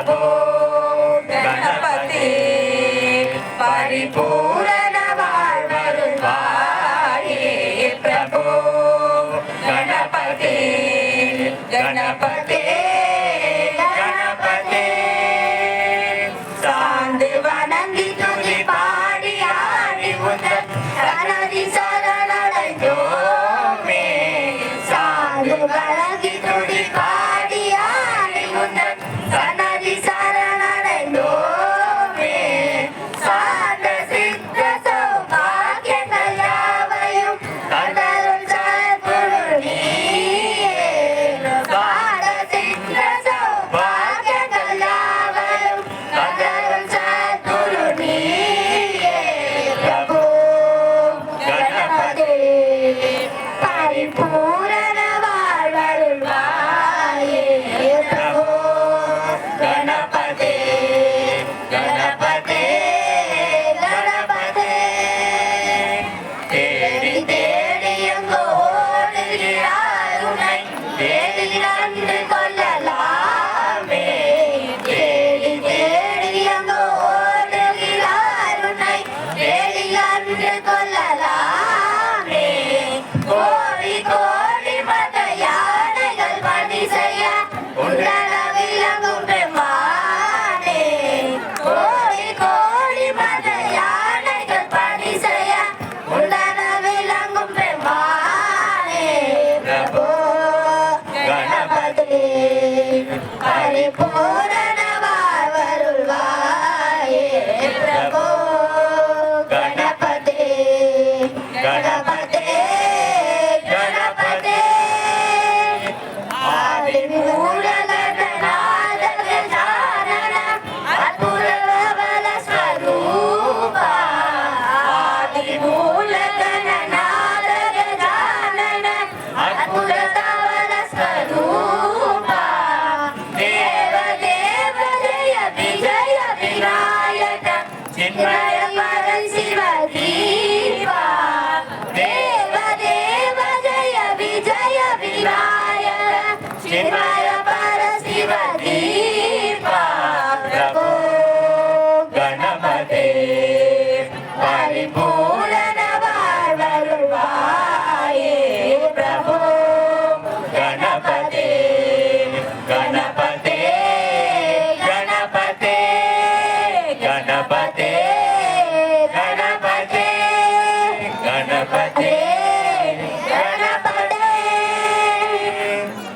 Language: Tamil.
प्रभो गणपति परिपूर्ण வாழ்வருள்வாயே प्रभो गणपति गणपति गणपति சாந்து வணங்கி துதி பாடி ஆடி உந்தன் சரணி சரணடைந்தோமே சாந்து வணங்கி துதி பாடி ஆடி உந்தன் சரணி சரணடைந்தோமே சாந்த சித்த சௌபாகியங்கள் யாவையும் தந்தருள் சத்குரு நீயே சாந்த சித்த சௌபாகியங்கள் யாவையும் தந்தருள் சத்குரு நீயே பிரபு கணபதி பரிபூரண வாழ்வருள்வாயே பிரபு गणपति गणपति गणपति தேடி தேடி எங்கோ ஓடுகிறார் உன்னை தேடி கண்டு கொள்ளலாமே தேடி தேடி எங்கோ ஓடுகிறார் உன்னை தேடி கண்டு கொள்ளலாமே கோடி கோடி மத யானைகள் பணி செய்ய உன்னத விளங்கும் பெருமானே கோடி கோடி மத யானைகள் பணி செய்ய உன்னத விளங்கும் பெருமானே பிரபு கணபதி பரிபூரண வாழ்வருள்வாயே பிரபு கணபதி கணபதி गणपति आदि मूलगणनाथ गजानन अद्भुत प्रबल स्वरूप आदि मूलगणनाथ गजानन अद्भुत प्रबल स्वरूप देव देव जय विजय विनायक चिन्मय